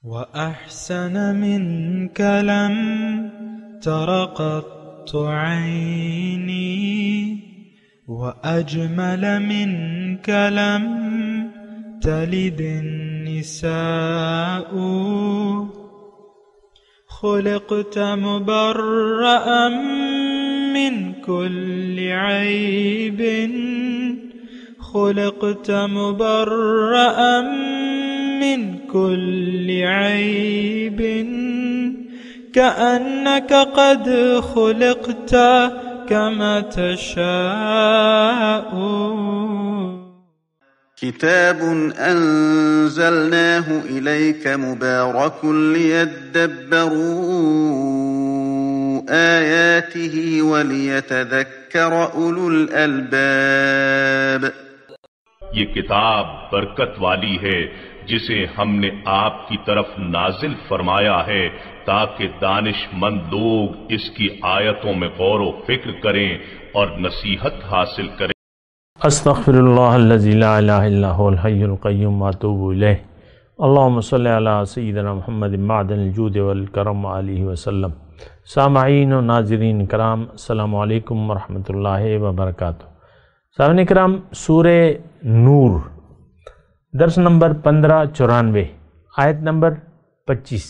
وأحسن منك لم تر قط عيني وأجمل منك لم تلد النساء خلقت مبرأ من كل عيب خلقت مبرأ من كل عيب كأنك قد خلقت كما تشاء. كتاب أنزلناه إليك مبارك ليدبروا آياته وليتذكر أولو الألباب. یہ کتاب برکت والی ہے جسے ہم نے آپ کی طرف نازل فرمایا ہے تاکہ دانش مند لوگ اس کی آیتوں میں غور و فکر کریں اور نصیحت حاصل کریں. استغفر اللہ الذی لا الہ الا هو الحی القیوم واتوب الیہ. اللہم صلی علی سیدنا محمد معدن الجود والکرم علیہ وسلم. سامعین و ناظرین کرام، السلام علیکم ورحمۃ اللہ وبرکاتہ. سامعین کرام، سورہ نور، درس نمبر 1594، آیت نمبر 25.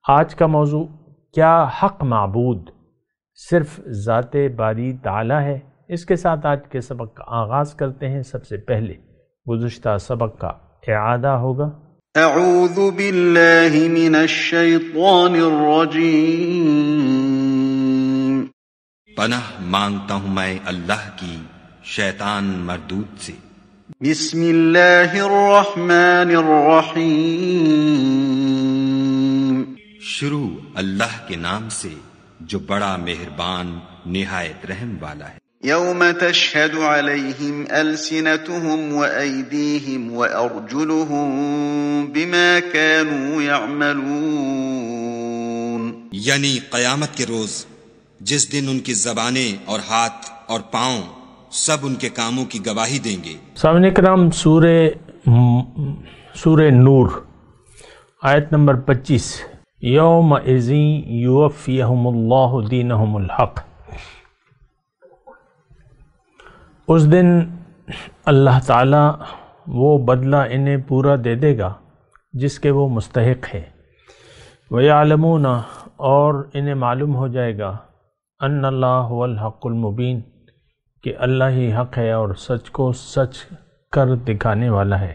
آج کا موضوع کیا حق معبود صرف ذات باری تعالی ہے؟ اس کے ساتھ آج کے سبق کا آغاز کرتے ہیں. سب سے پہلے گزشتہ سبق کا اعادہ ہوگا. اعوذ باللہ من الشیطان الرجیم. پناہ مانگتا ہوں میں اللہ کی شیطان مردود سے. بسم اللہ الرحمن الرحیم. شروع اللہ کے نام سے جو بڑا مہربان نہایت رحم والا ہے. یوم تشہد علیہم السنتہم وایدیہم وارجلہم بما كانوا یعملون. یعنی قیامت کے روز جس دن ان کی زبانیں اور ہاتھ اور پاؤں سب ان کے کاموں کی گواہی دیں گے. سامعین کرام، سورہ نور، آیت نمبر 25. یومئذ یوفیہم اللہ دینہم الحق. اس دن اللہ تعالیٰ وہ بدلہ انہیں پورا دے دے گا جس کے وہ مستحق ہے. وَيَعْلَمُونَ، اور انہیں معلوم ہو جائے گا، أَنَّ اللَّهُ هُوَ الْحَقُّ الْمُبِينُ، کہ اللہ ہی حق ہے اور سچ کو سچ کر دکھانے والا ہے.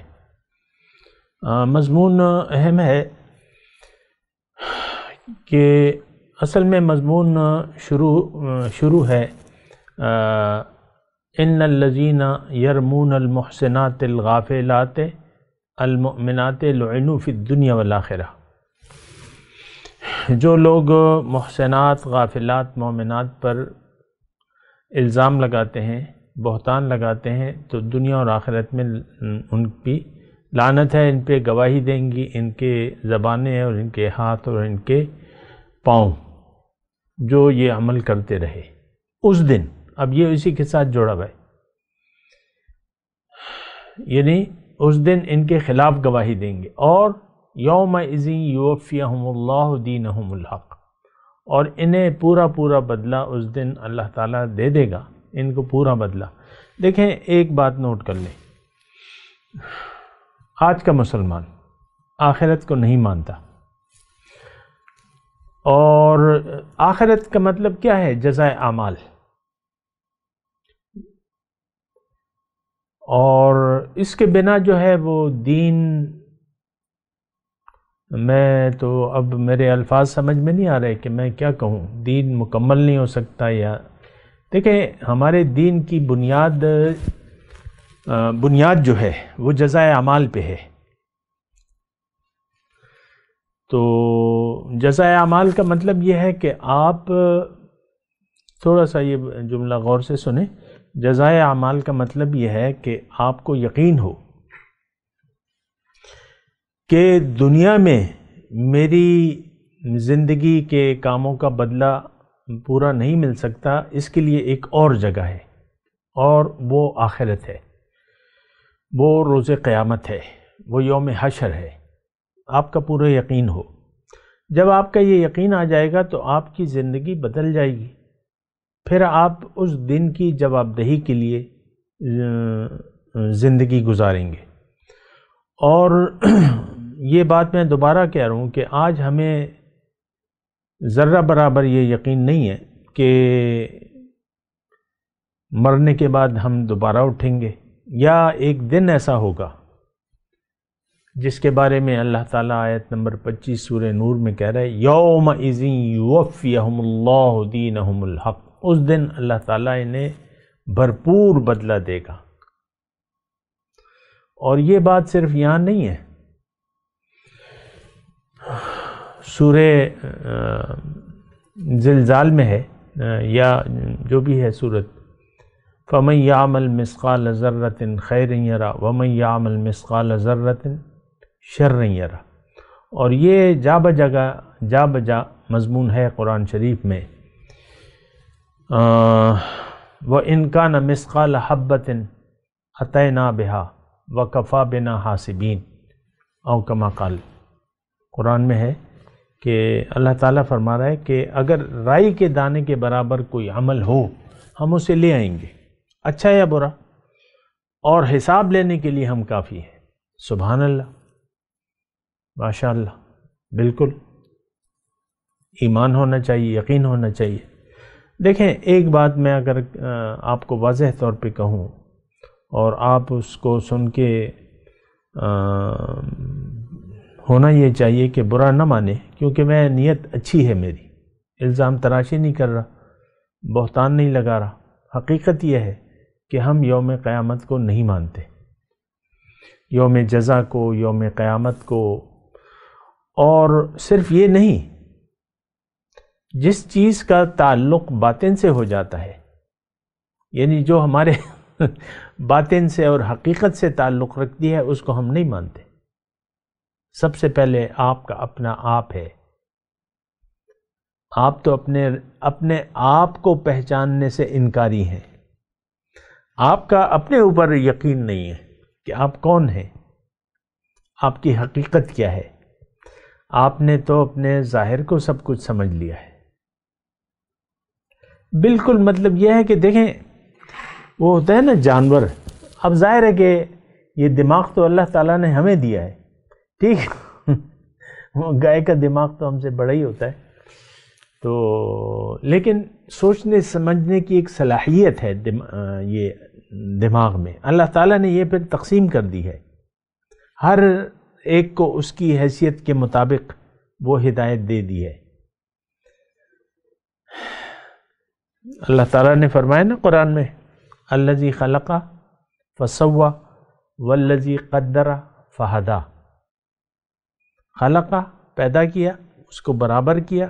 مضمون اہم ہے کہ اصل میں مضمون شروع ہے ان الذین یرمون المحسنات الغافلات المؤمنات لعنوا فی الدنیا والآخرہ. جو لوگ محسنات غافلات مومنات پر الزام لگاتے ہیں، بہتان لگاتے ہیں، تو دنیا اور آخرت میں ان کی لعنت ہے. ان پہ گواہی دیں گی ان کے زبانیں اور ان کے ہاتھ اور ان کے پاؤں جو یہ عمل کرتے رہے. اس دن، اب یہ اسی کے ساتھ جوڑا ہوا ہے، یعنی اس دن ان کے خلاف گواہی دیں گے. اور یومئذ یوفیہم اللہ دینہم الحق، اور انہیں پورا بدلہ اس دن اللہ تعالیٰ دے دے گا، ان کو پورا بدلہ. دیکھیں، ایک بات نوٹ کر لیں، آج کا مسلمان آخرت کو نہیں مانتا. اور آخرت کا مطلب کیا ہے؟ جزائے اعمال. اور اس کے بنا جو ہے وہ دین، میں تو اب میرے الفاظ سمجھ میں نہیں آ رہے کہ میں کیا کہوں، دین مکمل نہیں ہو سکتا. یا دیکھیں، ہمارے دین کی بنیاد جو ہے وہ جزائے اعمال پہ ہے. تو جزائے اعمال کا مطلب یہ ہے کہ آپ تھوڑا سا یہ جملہ غور سے سنیں. جزائے اعمال کا مطلب یہ ہے کہ آپ کو یقین ہو کہ دنیا میں میری زندگی کے کاموں کا بدلہ پورا نہیں مل سکتا، اس کے لیے ایک اور جگہ ہے، اور وہ آخرت ہے، وہ روز قیامت ہے، وہ یوم حشر ہے. آپ کا پورا یقین ہو. جب آپ کا یہ یقین آ جائے گا تو آپ کی زندگی بدل جائے گی. پھر آپ اس دن کی جواب دہی کے لیے زندگی گزاریں گے. اور یہ بات میں دوبارہ کہہ رہا ہوں کہ آج ہمیں ذرہ برابر یہ یقین نہیں ہے کہ مرنے کے بعد ہم دوبارہ اٹھیں گے، یا ایک دن ایسا ہوگا جس کے بارے میں اللہ تعالیٰ آیت نمبر 25 سورہ نور میں کہہ رہا ہے یومئذ یوفیہم اللہ دینہم الحق. اس دن اللہ تعالیٰ انہیں بھرپور بدلہ دے گا. اور یہ بات صرف یہاں نہیں ہے، سورہ زلزال میں ہے، یا جو بھی ہے سورت، فَمَن يَعْمَلْ مِثْقَالَ ذَرَّةٍ خَيْرًا يَرَهُ وَمَن يَعْمَلْ مِثْقَالَ ذَرَّةٍ شَرًّا يَرَهُ. اور یہ جا بجا مضمون ہے قرآن شریف میں. وَإِن كَانَ مِثْقَالَ حَبَّةٍ أَتَيْنَا بِهَا وَكَفَى بِنَا حَاسِبِينَ او کما قال. قرآن میں ہے کہ اللہ تعالیٰ فرما رہا ہے کہ اگر رائی کے دانے کے برابر کوئی عمل ہو ہم اسے لے آئیں گے، اچھا یا برا، اور حساب لینے کے لیے ہم کافی ہیں. سبحان اللہ، ماشاء اللہ. بالکل ایمان ہونا چاہیے، یقین ہونا چاہیے. دیکھیں، ایک بات میں اگر آپ کو واضح طور پہ کہوں اور آپ اس کو سن کے ہونا یہ چاہیے کہ برا نہ مانے، کیونکہ میں نیت اچھی ہے میری، الزام تراشی نہیں کر رہا، بہتان نہیں لگا رہا. حقیقت یہ ہے کہ ہم یوم قیامت کو نہیں مانتے، یوم جزا کو، یوم قیامت کو. اور صرف یہ نہیں، جس چیز کا تعلق باطن سے ہو جاتا ہے، یعنی جو ہمارے باطن سے اور حقیقت سے تعلق رکھتی ہے، اس کو ہم نہیں مانتے. سب سے پہلے آپ کا اپنا آپ ہے. آپ تو اپنے آپ کو پہچاننے سے انکاری ہیں. آپ کا اپنے اوپر یقین نہیں ہے کہ آپ کون ہیں، آپ کی حقیقت کیا ہے. آپ نے تو اپنے ظاہر کو سب کچھ سمجھ لیا ہے. بالکل مطلب یہ ہے کہ دیکھیں، وہ ہوتا ہے نا جانور. اب ظاہر ہے کہ یہ دماغ تو اللہ تعالیٰ نے ہمیں دیا ہے، ٹھیک ہے، وہ گائے کا دماغ تو ہم سے بڑا ہی ہوتا ہے، تو لیکن سوچنے سمجھنے کی ایک صلاحیت ہے یہ دماغ میں. اللہ تعالیٰ نے یہ پھر تقسیم کر دی ہے، ہر ایک کو اس کی حیثیت کے مطابق وہ ہدایت دے دی ہے. اللہ تعالیٰ نے فرمایا نا قرآن میں، الذی خلق فسوى والذی قدر فہدی. خلق، پیدا کیا، اس کو برابر کیا،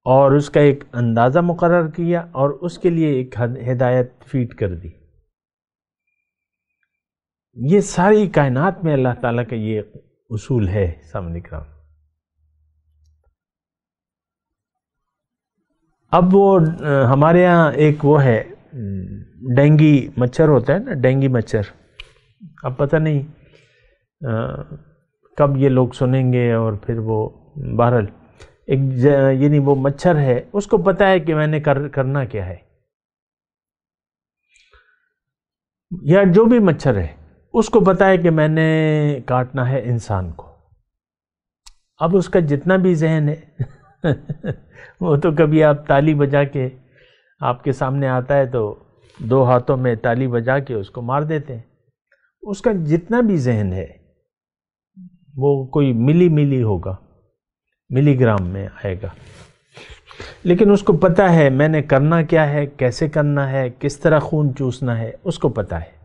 اور اس کا ایک اندازہ مقرر کیا، اور اس کے لیے ایک ہدایت فیڈ کر دی. یہ ساری کائنات میں اللہ تعالیٰ کا یہ اصول ہے. سامنے کرام، اب وہ ہمارے ہاں ایک وہ ہے ڈینگی مچھر ہوتا ہے نا، ڈینگی مچھر. اب پتہ نہیں کب یہ لوگ سنیں گے، اور پھر وہ بہرحال ایک یعنی وہ مچھر ہے، اس کو پتہ ہے کہ میں نے کرنا کیا ہے، یا جو بھی مچھر ہے اس کو پتہ ہے کہ میں نے کاٹنا ہے انسان کو. اب اس کا جتنا بھی ذہن ہے وہ تو کبھی آپ تالی بجا کے، آپ کے سامنے آتا ہے تو 2 ہاتھوں میں تالی بجا کے اس کو مار دیتے ہیں. اس کا جتنا بھی ذہن ہے وہ کوئی ملی ہوگا، ملی گرام میں آئے گا، لیکن اس کو پتہ ہے میں نے کرنا کیا ہے، کیسے کرنا ہے، کس طرح خون چوسنا ہے، اس کو پتہ ہے.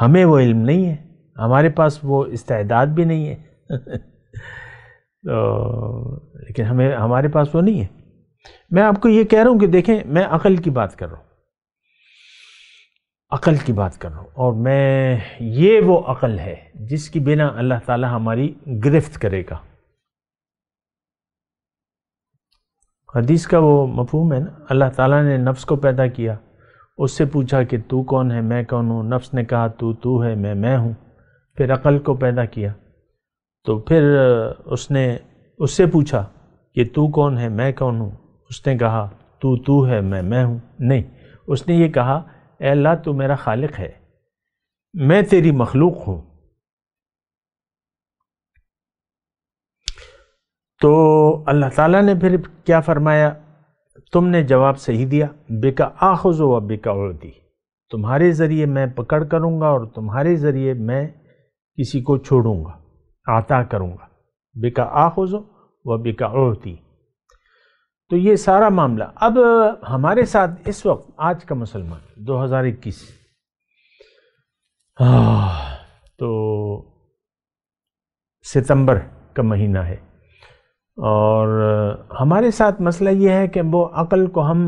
ہمیں وہ علم نہیں ہے، ہمارے پاس وہ استعداد بھی نہیں ہے لیکن ہمارے پاس وہ نہیں ہے. میں آپ کو یہ کہہ رہا ہوں کہ دیکھیں، میں عقل کی بات کر رہا ہوں، عقل کی بات کر رہا ہوں، اور میں یہ وہ عقل ہے جس کی بنا اللہ تعالیٰ ہماری گرفت کرے گا. حدیث کا وہ مفہوم ہے نا، اللہ تعالیٰ نے نفس کو پیدا کیا، اس سے پوچھا کہ تو کون ہے، میں کون ہوں. نفس نے کہا تو ہے، میں ہوں. پھر عقل کو پیدا کیا، تو پھر اس نے اس سے پوچھا کہ تو کون ہے، میں کون ہوں؟ اس نے کہا تو ہے، میں ہوں؟ نہیں، اس نے یہ کہا اے اللہ تو میرا خالق ہے، میں تیری مخلوق ہوں۔ تو اللہ تعالیٰ نے پھر کیا فرمایا؟ تم نے جواب صحیح دیا، بِکَ آخذ و بِکَ اعطی، تمہارے ذریعے میں پکڑ کروں گا اور تمہارے ذریعے میں کسی کو چھوڑوں گا، عطا کروں گا، بِکَ آخذ و بِکَ اعطی۔ تو یہ سارا معاملہ اب ہمارے ساتھ اس وقت آج کا مسلمان 2021 تو ستمبر کا مہینہ ہے، اور ہمارے ساتھ مسئلہ یہ ہے کہ وہ عقل کو ہم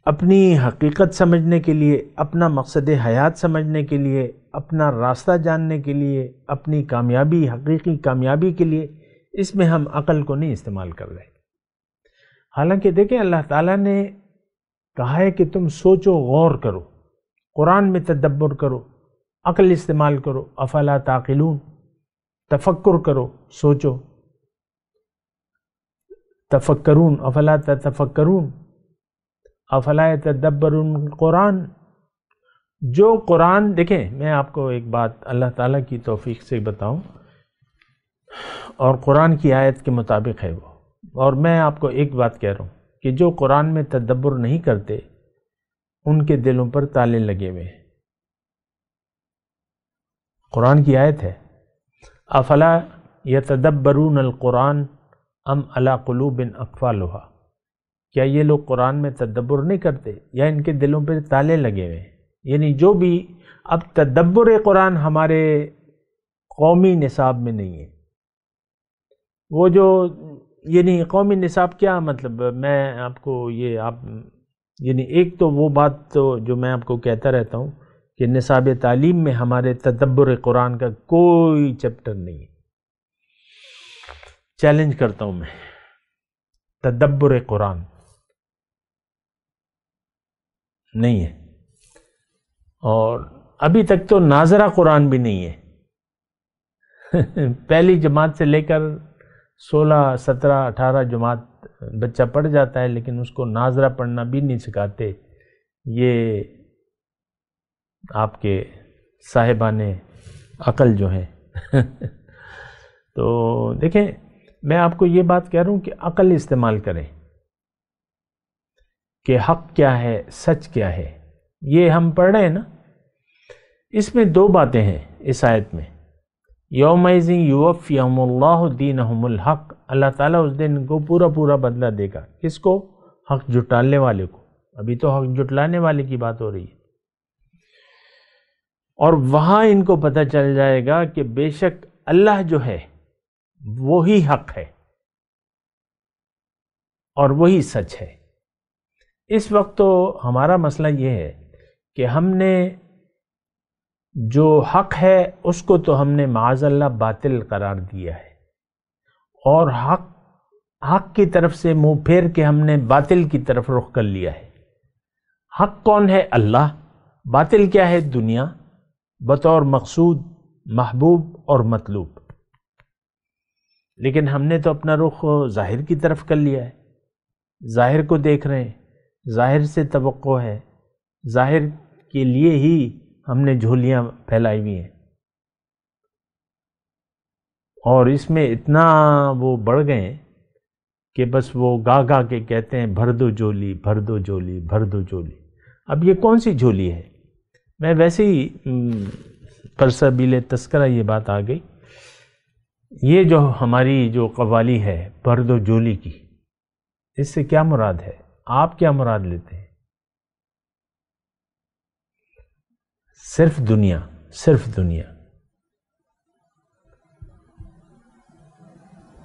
اپنی حقیقت سمجھنے کے لیے، اپنا مقصد حیات سمجھنے کے لیے، اپنا راستہ جاننے کے لیے، اپنی کامیابی، حقیقی کامیابی کے لیے، اس میں ہم عقل کو نہیں استعمال کر رہے۔ حالانکہ دیکھیں اللہ تعالیٰ نے کہا ہے کہ تم سوچو، غور کرو، قرآن میں تدبر کرو، عقل استعمال کرو، افلا تعقلون، تفکر کرو، سوچو، تفکرون، افلا تتفکرون، افلا یتدبرون القرآن۔ جو قرآن، دیکھیں میں آپ کو ایک بات اللہ تعالیٰ کی توفیق سے بتاؤں، اور قرآن کی آیت کے مطابق ہے وہ، اور میں آپ کو ایک بات کہہ رہا ہوں کہ جو قرآن میں تدبر نہیں کرتے ان کے دلوں پر تالے لگے ہوئے ہیں۔ قرآن کی آیت ہے افلا یتدبرون القرآن ام علی قلوب اقفالھا، کیا یہ لوگ قرآن میں تدبر نہیں کرتے یا ان کے دلوں پر تالے لگے ہوئے ہیں؟ یعنی جو بھی اب تدبر قرآن ہمارے قومی نصاب میں نہیں ہے، وہ جو یعنی قومی نصاب کیا مطلب، میں آپ کو یہ یعنی ایک تو وہ بات تو جو میں آپ کو کہتا رہتا ہوں کہ نصاب تعلیم میں ہمارے تدبر قرآن کا کوئی چیپٹر نہیں ہے۔ چیلنج کرتا ہوں میں، تدبر قرآن نہیں ہے، اور ابھی تک تو ناظرہ قرآن بھی نہیں ہے۔ پہلی جماعت سے لے کر 16، 17، 18 جماعت بچہ پڑھ جاتا ہے، لیکن اس کو ناظرہ پڑھنا بھی نہیں سکھاتے یہ آپ کے صاحبان عقل جو ہیں۔ تو دیکھیں میں آپ کو یہ بات کہہ رہا ہوں کہ عقل استعمال کریں کہ حق کیا ہے، سچ کیا ہے۔ یہ ہم پڑھ رہے ہیں نا، اس میں دو باتیں ہیں اس آیت میں، یومئذ یوفیہم اللہ دینہم الحق، اللہ تعالیٰ اس دن کو پورا بدلہ دے گا۔ کس کو؟ حق جٹالنے والے کو۔ ابھی تو حق جٹلانے والے کی بات ہو رہی ہے، اور وہاں ان کو پتہ چل جائے گا کہ بے شک اللہ جو ہے وہی حق ہے اور وہی سچ ہے۔ اس وقت تو ہمارا مسئلہ یہ ہے کہ ہم نے جو حق ہے اس کو تو ہم نے معاذ اللہ باطل قرار دیا ہے، اور حق کی طرف سے منہ پھیر کے ہم نے باطل کی طرف رخ کر لیا ہے۔ حق کون ہے؟ اللہ۔ باطل کیا ہے؟ دنیا، بطور مقصود، محبوب اور مطلوب۔ لیکن ہم نے تو اپنا رخ ظاہر کی طرف کر لیا ہے، ظاہر کو دیکھ رہے ہیں، ظاہر سے توقع ہے، ظاہر کے لیے ہی ہم نے جھولیاں پھیلائی ہوئی ہیں، اور اس میں اتنا وہ بڑھ گئے ہیں کہ بس وہ گا کے کہتے ہیں بھر دو جھولی، بھر دو جھولی، بھر دو جھولی۔ اب یہ کون سی جھولی ہے؟ میں ویسے ہی پرسبیل تذکرہ یہ بات آ گئی، یہ جو ہماری جو قوالی ہے بھر دو جھولی کی، اس سے کیا مراد ہے؟ آپ کیا مراد لیتے ہیں؟ صرف دنیا، صرف دنیا،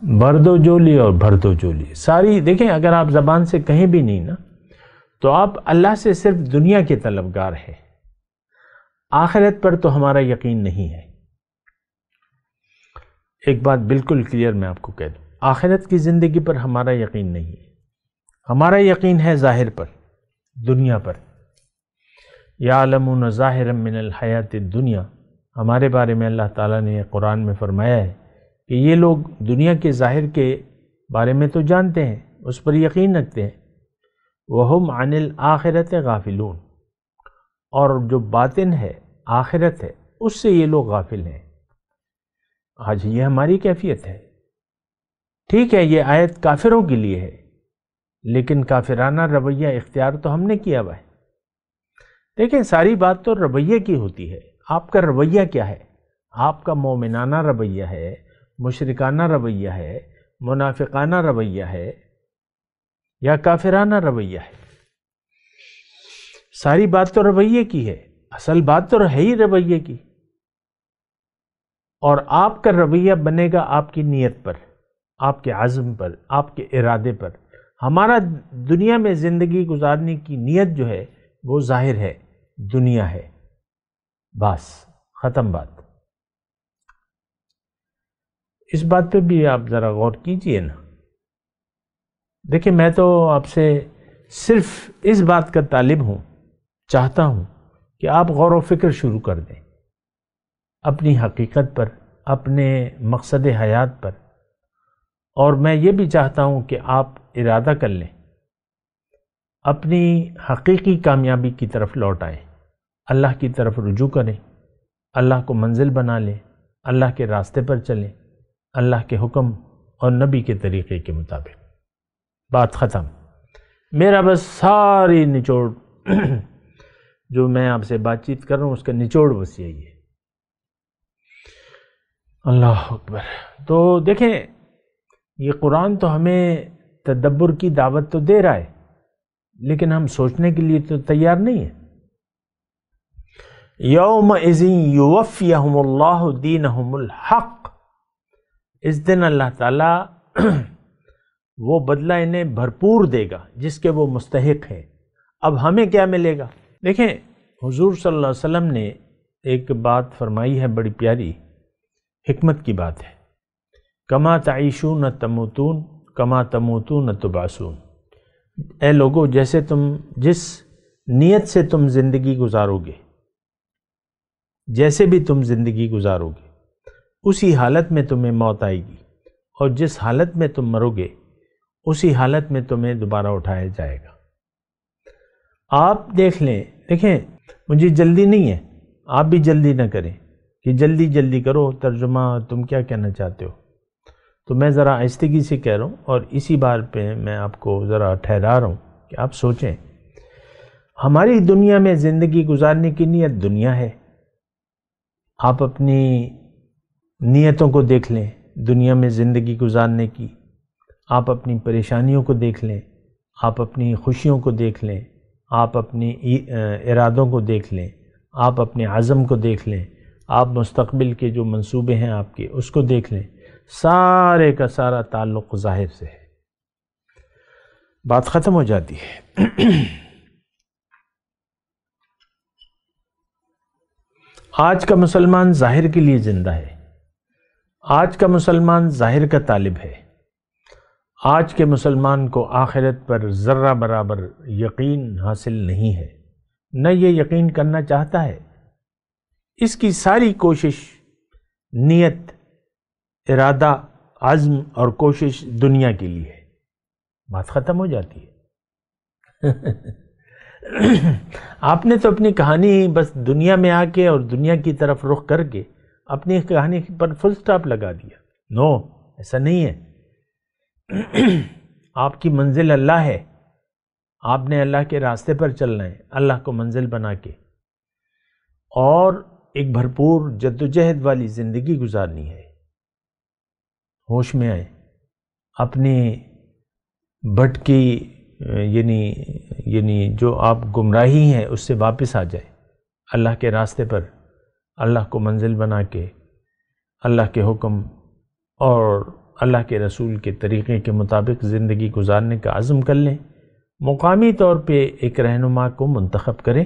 بھر دو جھولی اور بھر دو جھولی ساری۔ دیکھیں اگر آپ زبان سے کہیں بھی نہیں نا، تو آپ اللہ سے صرف دنیا کے طلبگار ہیں، آخرت پر تو ہمارا یقین نہیں ہے۔ ایک بات بالکل کلیئر میں آپ کو کہہ دوں، آخرت کی زندگی پر ہمارا یقین نہیں ہے، ہمارا یقین ہے ظاہر پر، دنیا پر۔ یعلمون ظاہرا من الحیات الدنیا ہمارے بارے میں اللہ تعالیٰ نے قرآن میں فرمایا ہے کہ یہ لوگ دنیا کے ظاہر کے بارے میں تو جانتے ہیں، اس پر یقین رکھتے ہیں، وَهُمْ عَنِ الْآخِرَةِ غَافِلُونَ، اور جو باطن ہے، آخرت ہے، اس سے یہ لوگ غافل ہیں۔ آج یہ ہماری کیفیت ہے۔ ٹھیک ہے، یہ آیت کافروں کے لیے ہے، لیکن کافرانہ رویہ اختیار تو ہم نے کیا ہوا ہے۔ دیکھیں، ساری بات تو رویے کی ہوتی ہے۔ آپ کا رویہ کیا ہے؟ آپ کا مومنانہ رویہ ہے، مشرکانہ رویہ ہے، منافقانہ رویہ ہے، یا کافرانہ رویہ ہے؟ ساری بات تو رویے کی ہے، اصل بات تو ہے ہی رویے کی۔ اور آپ کا رویہ بنے گا آپ کی نیت پر، آپ کے عزم پر، آپ کے ارادے پر۔ ہمارا دنیا میں زندگی گزارنے کی نیت جو ہے وہ ظاہر ہے، دنیا ہے، بس ختم بات۔ اس بات پہ بھی آپ ذرا غور کیجئے نا۔ دیکھیں، میں تو آپ سے صرف اس بات کا طالب ہوں، چاہتا ہوں کہ آپ غور و فکر شروع کر دیں اپنی حقیقت پر، اپنے مقصد حیات پر، اور میں یہ بھی چاہتا ہوں کہ آپ ارادہ کر لیں، اپنی حقیقی کامیابی کی طرف لوٹ آئیں، اللہ کی طرف رجوع کریں، اللہ کو منزل بنا لیں، اللہ کے راستے پر چلیں، اللہ کے حکم اور نبی کے طریقے کے مطابق۔ بات ختم۔ میرا بس ساری نچوڑ جو میں آپ سے بات چیت کر رہا ہوں، اس کا نچوڑ بس یہی ہے۔ اللہ اکبر۔ تو دیکھیں، یہ قرآن تو ہمیں تدبر کی دعوت تو دے رہا ہے، لیکن ہم سوچنے کے لیے تو تیار نہیں ہیں۔ یومئذ یوفیہم اللہ دینہم الحق، اس دن اللہ تعالیٰ وہ بدلہ انہیں بھرپور دے گا جس کے وہ مستحق ہیں۔ اب ہمیں کیا ملے گا؟ دیکھیں، حضور صلی اللہ علیہ وسلم نے ایک بات فرمائی ہے، بڑی پیاری حکمت کی بات ہے، کما تعیشون تموتون کما تموتون تبعثون۔ اے لوگو، جیسے تم جس نیت سے تم زندگی گزارو گے، جیسے بھی تم زندگی گزارو گے، اسی حالت میں تمہیں موت آئے گی، اور جس حالت میں تم مرو گے اسی حالت میں تمہیں دوبارہ اٹھایا جائے گا۔ آپ دیکھ لیں، دیکھیں، مجھے جلدی نہیں ہے، آپ بھی جلدی نہ کریں کہ جلدی جلدی کرو، ترجمہ تم کیا کہنا چاہتے ہو۔ تو میں ذرا آہستگی سے کہہ رہا ہوں، اور اسی بار پہ میں آپ کو ذرا ٹھہرا رہا ہوں کہ آپ سوچیں، ہماری دنیا میں زندگی گزارنے کی نیت دنیا ہے۔ آپ اپنی نیتوں کو دیکھ لیں دنیا میں زندگی گزارنے کی، آپ اپنی پریشانیوں کو دیکھ لیں، آپ اپنی خوشیوں کو دیکھ لیں، آپ اپنی ارادوں کو دیکھ لیں، آپ اپنے عزم کو دیکھ لیں، آپ مستقبل کے جو منصوبے ہیں آپ کے، اس کو دیکھ لیں، سارے کا سارا تعلق ظاہر سے ہے۔ بات ختم ہو جاتی ہے۔ آج کا مسلمان ظاہر کے لیے زندہ ہے، آج کا مسلمان ظاہر کا طالب ہے، آج کے مسلمان کو آخرت پر ذرہ برابر یقین حاصل نہیں ہے، نہ یہ یقین کرنا چاہتا ہے۔ اس کی ساری کوشش، نیت، ارادہ، عزم اور کوشش دنیا کے لیے ہے۔ بات ختم ہو جاتی ہے۔ آپ نے تو اپنی کہانی بس دنیا میں آ کے اور دنیا کی طرف رخ کر کے اپنی کہانی پر فل سٹاپ لگا دیا۔ نو، ایسا نہیں ہے۔ آپ کی منزل اللہ ہے، آپ نے اللہ کے راستے پر چلنا ہے، اللہ کو منزل بنا کے، اور ایک بھرپور جدوجہد والی زندگی گزارنی ہے۔ ہوش میں آئے، اپنی بھٹکی یعنی جو آپ گمراہی ہیں اس سے واپس آ جائے، اللہ کے راستے پر، اللہ کو منزل بنا کے، اللہ کے حکم اور اللہ کے رسول کے طریقے کے مطابق زندگی گزارنے کا عزم کر لیں۔ مقامی طور پہ ایک رہنما کو منتخب کریں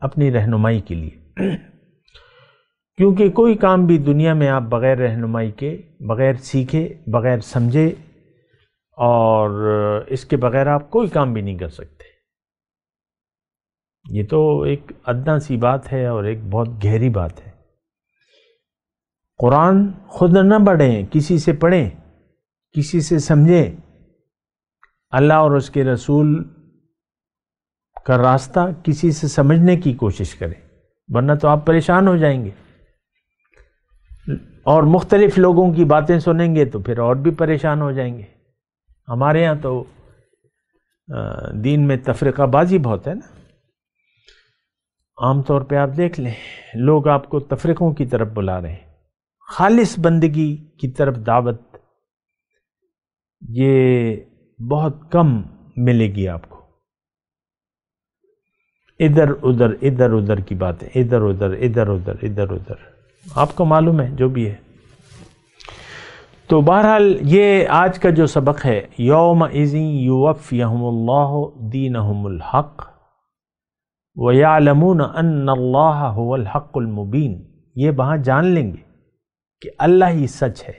اپنی رہنمائی کے لیے، کیونکہ کوئی کام بھی دنیا میں آپ بغیر رہنمائی کے، بغیر سیکھے، بغیر سمجھے اور اس کے بغیر آپ کوئی کام بھی نہیں کر سکتے۔ یہ تو ایک ادنیٰ سی بات ہے اور ایک بہت گہری بات ہے۔ قرآن خود نہ پڑھیں، کسی سے پڑھیں، کسی سے سمجھیں، اللہ اور اس کے رسول کا راستہ کسی سے سمجھنے کی کوشش کریں، ورنہ تو آپ پریشان ہو جائیں گے، اور مختلف لوگوں کی باتیں سنیں گے تو پھر اور بھی پریشان ہو جائیں گے۔ ہمارے ہاں تو دین میں تفرقہ بازی بہت ہے نا، عام طور پہ آپ دیکھ لیں لوگ آپ کو تفرقوں کی طرف بلا رہے ہیں، خالص بندگی کی طرف دعوت یہ بہت کم ملے گی آپ کو۔ ادھر ادھر کی باتیں، ادھر ادھر آپ کو معلوم ہے جو بھی ہے۔ تو بہرحال یہ آج کا جو سبق ہے، یومئذ یوفیہم اللہ دینہم الحق ویعلمون ان اللہ هو الحق المبین، یہ وہاں جان لیں گے کہ اللہ ہی سچ ہے،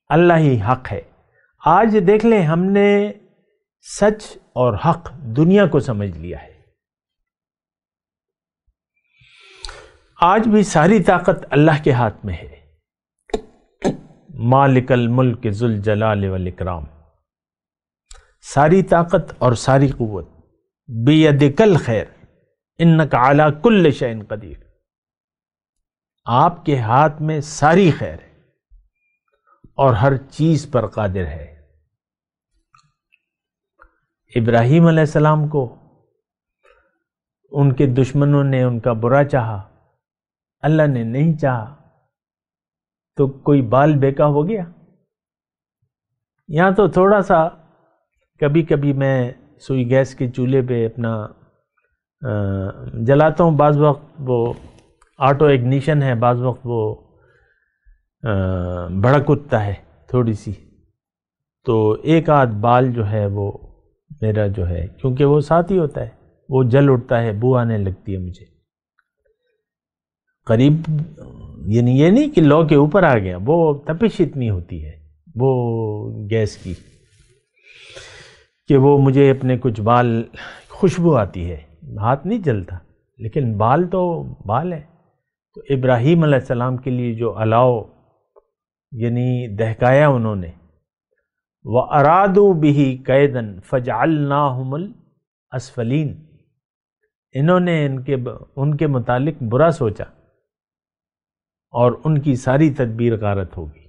اللہ ہی حق ہے۔ آج دیکھ لیں ہم نے سچ اور حق دنیا کو سمجھ لیا ہے، آج بھی ساری طاقت اللہ کے ہاتھ میں ہے، مالک الملک ذو الجلال والاکرام، ساری طاقت اور ساری قوت، بیدک الخیر انک علی کل شیء قدیر، آپ کے ہاتھ میں ساری خیر ہے اور ہر چیز پر قادر ہے۔ ابراہیم علیہ السلام کو ان کے دشمنوں نے ان کا برا چاہا، اللہ نے نہیں چاہا تو کوئی بال بیکا ہو گیا؟ یہاں تو تھوڑا سا کبھی کبھی میں سوئی گیس کے چولہے پہ اپنا جلاتا ہوں، بعض وقت وہ آٹو اگنیشن ہے، بعض وقت وہ بھڑک اٹھتا ہے تھوڑی سی، تو ایک آدھ بال جو ہے وہ میرا جو ہے، کیونکہ وہ ساتھ ہی ہوتا ہے، وہ جل اٹھتا ہے، بو آنے لگتی ہے مجھے قریب، یعنی یہ نہیں کہ لو کے اوپر آ گیا، وہ تپش اتنی ہوتی ہے وہ گیس کی کہ وہ مجھے اپنے کچھ بال خوشبو آتی ہے، ہاتھ نہیں جلتا، لیکن بال تو بال ہے۔ تو ابراہیم علیہ السلام کے لیے جو الاؤ یعنی دہکایا انہوں نے، وَأَرَادُوا بِهِ كَيْدًا فَجَعَلْنَاهُمُ الْأَسْفَلِينَ، انہوں نے ان کے متعلق برا سوچا اور ان کی ساری تدبیر غارت ہوگی۔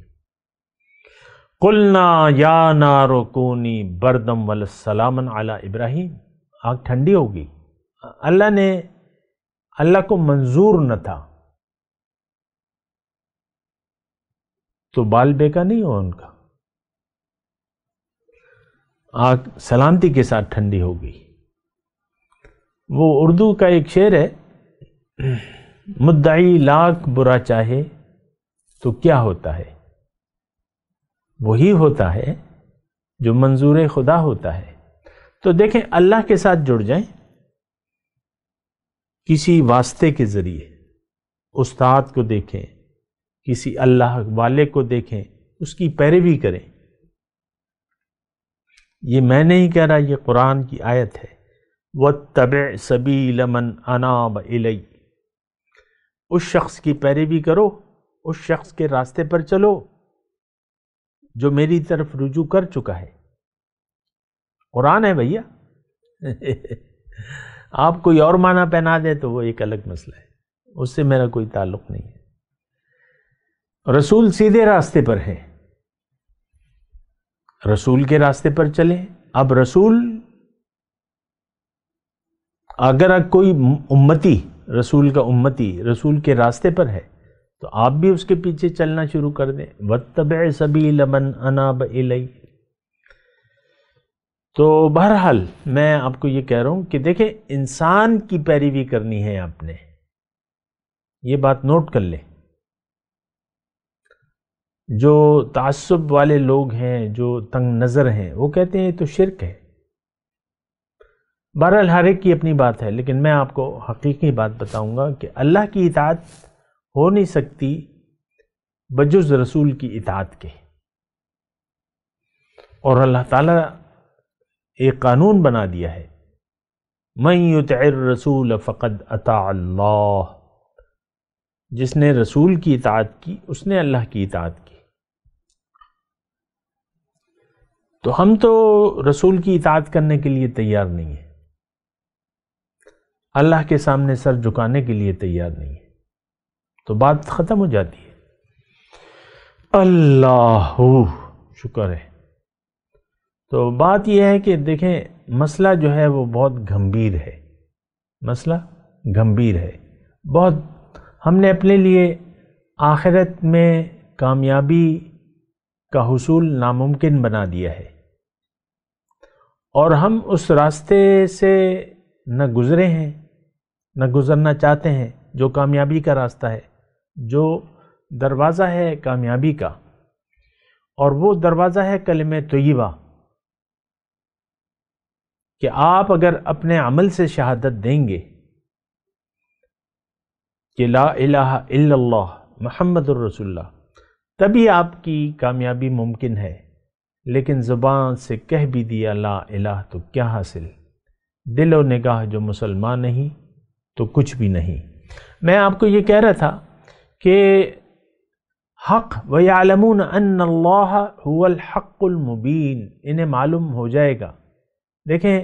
قُلْنَا يَا نَارُ كُونِي بَرْدًا وَسَلَامًا عَلَى ابراہیم، آگ ٹھنڈی ہوگی، اللہ کو منظور نہ تھا تو بال بیکا نہیں ہوا ان کا، آگ سلامتی کے ساتھ ٹھنڈی ہو گئی۔ وہ اردو کا ایک شعر ہے، مدعی لاکھ برا چاہے تو کیا ہوتا ہے، وہی ہوتا ہے جو منظور خدا ہوتا ہے۔ تو دیکھیں اللہ کے ساتھ جڑ جائیں کسی واسطے کے ذریعے، استاد کو دیکھیں، کسی اللہ والے کو دیکھیں، اس کی پیروی کریں۔ یہ میں نہیں کہہ رہا، یہ قرآن کی آیت ہے، وَاتَّبِعْ سَبِيلَ مَنْ أَنَابَ إِلَيَّ، اس شخص کی پیروی کرو، اس شخص کے راستے پر چلو جو میری طرف رجوع کر چکا ہے۔ قرآن ہے بھیا، آپ کوئی اور معنی پہنا دیں تو وہ ایک الگ مسئلہ ہے، اس سے میرا کوئی تعلق نہیں ہے۔ رسول سیدھے راستے پر ہے، رسول کے راستے پر چلیں۔ اب رسول، اگر کوئی امتی، رسول کا امتی رسول کے راستے پر ہے تو آپ بھی اس کے پیچھے چلنا شروع کر دیں، وَاتَّبِعْ سَبِيلَ مَنْ أَنَابَ إِلَيَّ۔ تو بہرحال میں آپ کو یہ کہہ رہا ہوں کہ دیکھیں انسان کی پیروی کرنی ہے آپ نے، یہ بات نوٹ کر لیں۔ جو تعصب والے لوگ ہیں، جو تنگ نظر ہیں، وہ کہتے ہیں یہ تو شرک ہے۔ بہرحال ہر ایک کی اپنی بات ہے، لیکن میں آپ کو حقیقی بات بتاؤں گا کہ اللہ کی اطاعت ہو نہیں سکتی بجز رسول کی اطاعت کے، اور اللہ تعالیٰ ایک قانون بنا دیا ہے، من یطع الرسول فقد اطاع اللہ، جس نے رسول کی اطاعت کی اس نے اللہ کی اطاعت کی۔ تو ہم تو رسول کی اطاعت کرنے کے لیے تیار نہیں ہیں، اللہ کے سامنے سر جھکانے کے لیے تیار نہیں ہیں، تو بات ختم ہو جاتی ہے۔ اللہ شکر ہے۔ تو بات یہ ہے کہ دیکھیں مسئلہ جو ہے وہ بہت گمبھیر ہے، مسئلہ گمبھیر ہے بہت۔ ہم نے اپنے لیے آخرت میں کامیابی کا حصول ناممکن بنا دیا ہے، اور ہم اس راستے سے نہ گزرے ہیں نہ گزرنا چاہتے ہیں جو کامیابی کا راستہ ہے، جو دروازہ ہے کامیابی کا، اور وہ دروازہ ہے کلمہ طیبہ، کہ آپ اگر اپنے عمل سے شہادت دیں گے کہ لا الہ الا اللہ محمد الرسول اللہ، تبھی آپ کی کامیابی ممکن ہے۔ لیکن زبان سے کہہ بھی دیا لا الہ تو کیا حاصل، دل و نگاہ جو مسلمان نہیں تو کچھ بھی نہیں۔ میں آپ کو یہ کہہ رہا تھا کہ حق وَيَعْلَمُونَ أَنَّ اللَّهَ هُوَ الْحَقُّ الْمُبِينَ، انہیں معلوم ہو جائے گا۔ دیکھیں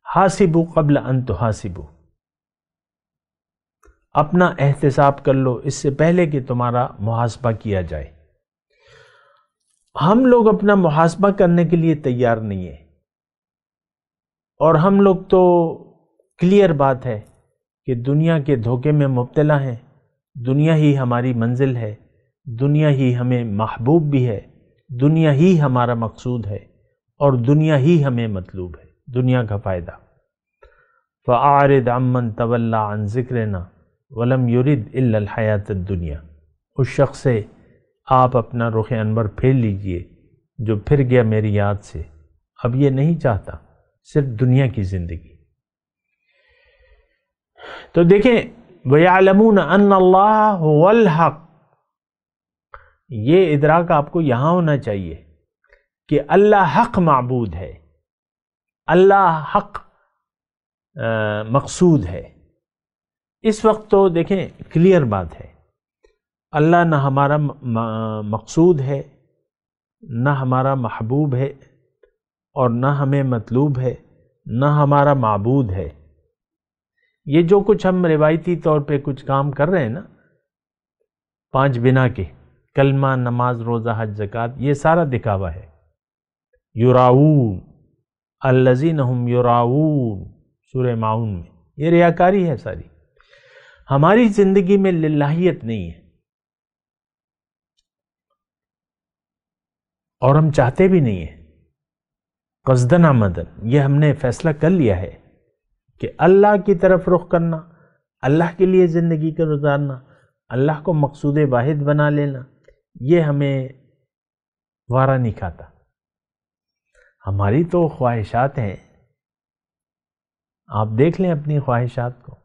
حاسبوا قبل ان تحاسبوا، اپنا احتساب کر لو اس سے پہلے کہ تمہارا محاسبہ کیا جائے۔ ہم لوگ اپنا محاسبہ کرنے کے لیے تیار نہیں ہیں، اور ہم لوگ تو کلیئر بات ہے کہ دنیا کے دھوکے میں مبتلا ہیں، دنیا ہی ہماری منزل ہے، دنیا ہی ہمیں محبوب بھی ہے، دنیا ہی ہمارا مقصود ہے، اور دنیا ہی ہمیں مطلوب ہے، دنیا کا فائدہ۔ فَأَعْرِضْ عَمَّنْ تَوَلَّى عَنْ ذِكْرِنَا وَلَمْ يُرِدْ إِلَّا الْحَيَاةَ الدُّنْيَا، اس شخص سے آپ اپنا رخ انور پھیر لیجئے جو پھر گیا میری یاد سے، اب یہ نہیں چاہتا صرف دنیا کی زندگی۔ تو دیکھیں وَيَعْلَمُونَ أَنَّ اللَّهَ هُوَ الْحَقُّ، یہ ادراک آپ کو یہاں ہونا چاہیے کہ اللہ حق معبود ہے، اللہ حق مقصود ہے۔ اس وقت تو دیکھیں کلیئر بات ہے، اللہ نہ ہمارا مقصود ہے، نہ ہمارا محبوب ہے، اور نہ ہمیں مطلوب ہے، نہ ہمارا معبود ہے۔ یہ جو کچھ ہم روایتی طور پہ کچھ کام کر رہے ہیں نا، 5 بنا کے کلمہ، نماز، روزہ، حج، زکوٰۃ، یہ سارا دکھاوا ہے۔ یراؤون الذین ہم یراؤون، سورہ ماؤن میں یہ ریاکاری ہے ساری۔ ہماری زندگی میں للہیت نہیں ہے، اور ہم چاہتے بھی نہیں ہیں قصدن عمدن۔ یہ ہم نے فیصلہ کر لیا ہے کہ اللہ کی طرف رخ کرنا، اللہ کے لیے زندگی کا گزارنا، اللہ کو مقصود واحد بنا لینا، یہ ہمیں وارا نہیں کھاتا۔ ہماری تو خواہشات ہیں، آپ دیکھ لیں اپنی خواہشات کو۔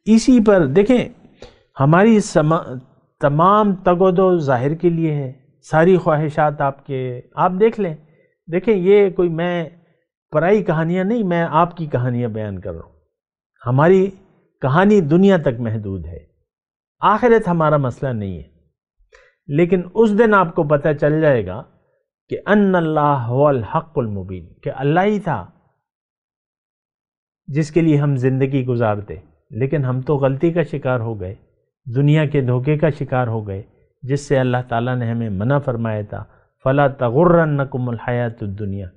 اسی پر دیکھیں ہماری تمام تگ و دو ظاہر کے لیے ہے، ساری خواہشات آپ دیکھ لیں۔ دیکھیں یہ کوئی میں پرائی کہانیاں نہیں، میں آپ کی کہانیاں بیان کر رہا ہوں۔ ہماری کہانی دنیا تک محدود ہے، آخرت ہمارا مسئلہ نہیں ہے۔ لیکن اس دن آپ کو پتہ چل جائے گا کہ ان اللہ هو الحق المبین، کہ اللہ ہی تھا جس کے لیے ہم زندگی گزارتے، لیکن ہم تو غلطی کا شکار ہو گئے، دنیا کے دھوکے کا شکار ہو گئے، جس سے اللہ تعالیٰ نے ہمیں منع فرمایا تھا فَلَا تَغُرَّنَّكُمُ الْحَيَاةُ الدُّنْيَا۔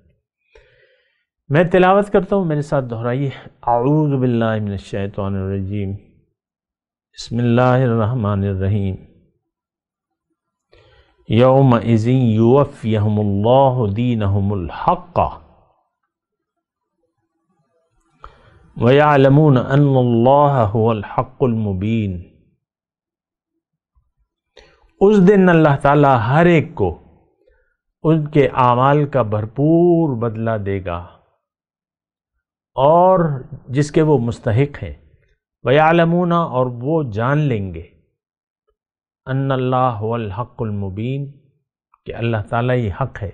میں تلاوت کرتا ہوں، میرے ساتھ دہرائیے۔ اعوذ باللہ من الشیطان الرجیم، بسم اللہ الرحمن الرحیم۔ یومئذ یوفیہم اللہ دینہم الحق وَيَعْلَمُونَ أَنَّ اللَّهَ هُوَ الْحَقُّ الْمُبِينُ۔ اس دن اللہ تعالیٰ ہر ایک کو ان کے اعمال کا بھرپور بدلہ دے گا، اور جس کے وہ مستحق ہیں۔ وَيَعْلَمُونَ، اور وہ جان لیں گے، أَنَّ اللَّهَ هُوَ الْحَقُّ الْمُبِينُ، کہ اللہ تعالیٰ ہی حق ہے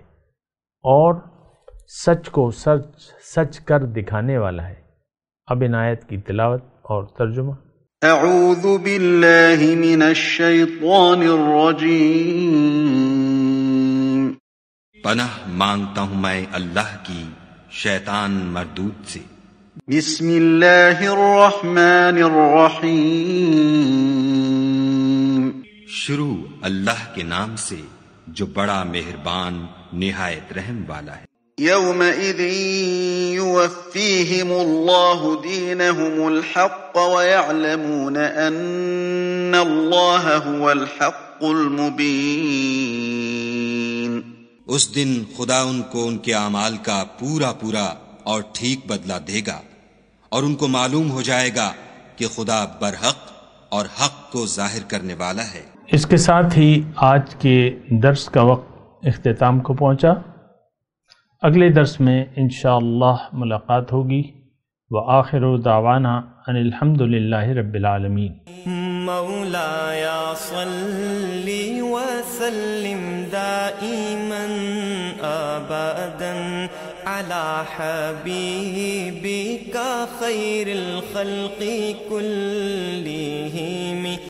اور سچ کو سچ کر دکھانے والا ہے۔ اب ان آیت کی تلاوت اور ترجمہ۔ اعوذ باللہ من الشیطان الرجیم پناہ مانگتا ہوں میں اللہ کی شیطان مردود سے۔ بسم اللہ الرحمن الرحیم شروع اللہ کے نام سے جو بڑا مہربان نہایت رحم والا ہے۔ یومئذ یوفیہم اللہ دینہم الحق ویعلمون ان اللہ هو الحق المبین۔ اس دن خدا ان کو ان کے اعمال کا پورا پورا اور ٹھیک بدلہ دے گا، اور ان کو معلوم ہو جائے گا کہ خدا برحق اور حق کو ظاہر کرنے والا ہے۔ اس کے ساتھ ہی آج کے درس کا وقت اختتام کو پہنچا۔ اگلے درس میں انشاءاللہ ملاقات ہوگی۔ وآخر دعوانا ان الحمدللہ رب العالمین۔ مولایا صلی وسلم دائما ابدا على حبیبک خیر الخلق کلہم۔